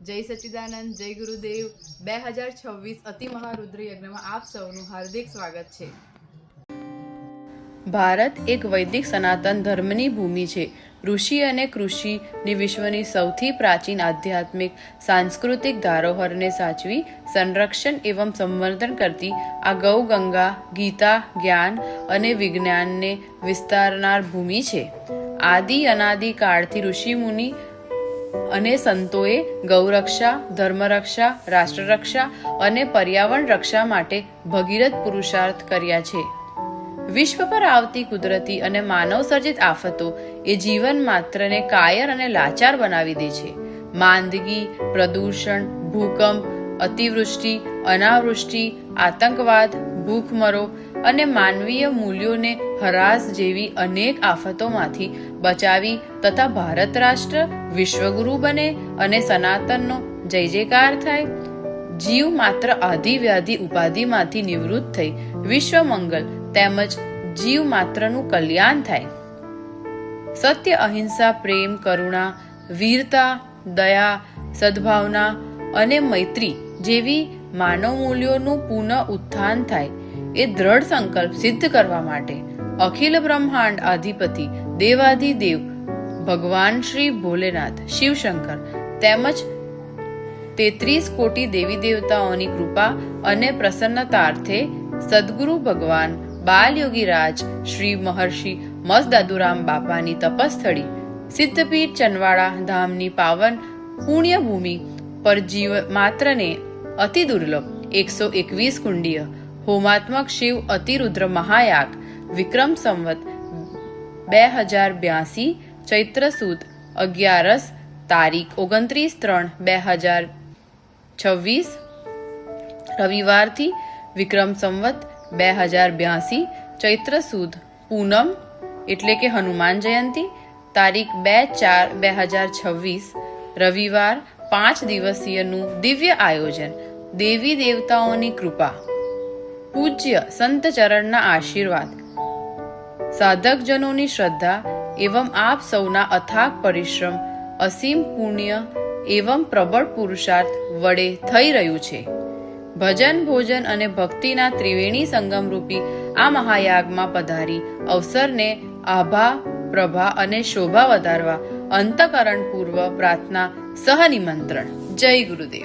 જય સચ્ચિદાનંદ, જય ગુરુદેવ. 2026 અતિ મહારુદ્ર યજ્ઞમાં આપ સૌનું હાર્દિક સ્વાગત છે. ભારત એક વૈદિક સનાતન ધર્મની ભૂમિ છે. ઋષિ અને કૃષિની વિશ્વની સૌથી પ્રાચીન આધ્યાત્મિક સાંસ્કૃતિક ધરોહરને સાચવી સંરક્ષણ એવં સંવર્ધન કરતી આ ગૌ ગંગા ગીતા જ્ઞાન અને વિજ્ઞાનને વિસ્તારનાર ભૂમિ છે. આદિ અનાદિ કાળથી ઋષિ મુનિ અને સંતોએ ગૌરક્ષા, ધર્મરક્ષા, રાષ્ટ્રરક્ષા અને પર્યાવરણ રક્ષા માટે ભગીરથ પુરુષાર્થ કર્યા છે. વિશ્વ પર આવતી કુદરતી અને માનવ સર્જિત આફતો એ જીવન માત્રને કાયર અને લાચાર બનાવી દે છે. માંદગી, પ્રદૂષણ, ભૂકંપ, અતિવૃષ્ટિ, અનાવૃષ્ટિ, આતંકવાદ, ભૂખમરો અને માનવીય મૂલ્યોને હરાસ જેવી અનેક આફતોમાંથી બચાવી તથા ભારત રાષ્ટ્ર વિશ્વગુરુ બને અને સનાતનનો જય જયકાર થાય. જીવ માત્ર આધિ વ્યાધિ ઉપાધિમાંથી નિવૃત્ત થઈ વિશ્વ મંગલ તેમજ જીવ માત્રનું કલ્યાણ થાય. સત્ય, અહિંસા, પ્રેમ, કરુણા, વીરતા, દયા, સદભાવના અને મૈત્રી જેવી માનવ મૂલ્યોનું પુનઃ ઉત્થાન થાય એ દ્રઢ સંકલ્પ સિદ્ધ કરવા માટે અખિલ બ્રહ્માંડ અધિપતિ દેવાધિદેવ ભગવાન શ્રી ભોલેનાથ, શિવશંકર તેમજ 33 કોટી દેવી દેવતાઓની કૃપા અને પ્રસન્નતાર્થે સદગુરુ ભગવાન બાલયોગી રાજ શ્રી મહર્ષિ મસદાદુરામ બાપાની તપસ્થળી સિદ્ધપીઠ ચનવાડા ધામની પાવન પુણ્યભૂમિ પર જીવ માત્રને અતિ દુર્લભ 121 કુંડીય હોમાત્મક શિવ અતિરુદ્ર મહાયાગ વિક્રમ સંવત 2082 ચૈત્ર સુદ 11 તારીખ 29/3/2026 રવિવારથી વિક્રમ સંવત 2082 ચૈત્ર સુદ પૂનમ એટલે કે હનુમાન જયંતી તારીખ 2/4/2026 રવિવાર 5 દિવસીયનું દિવ્ય આયોજન. દેવી દેવતાઓની કૃપા, પૂજ્ય સંત ચરણના આશીર્વાદ, સાધકજનોની શ્રદ્ધા એવં આપ સૌના અથાગ પરિશ્રમ, અસીમ પુણ્ય એવં પ્રબળ પુરુષાર્થ વડે થઈ રહ્યું છે. ભજન, ભોજન અને ભક્તિના ત્રિવેણી સંગમ રૂપી આ મહાયાગમાં પધારી અવસરને આભા, પ્રભા અને શોભા વધારવા અંતઃકરણપૂર્વ પ્રાર્થના સહ નિમંત્રણ. જય ગુરુદેવ.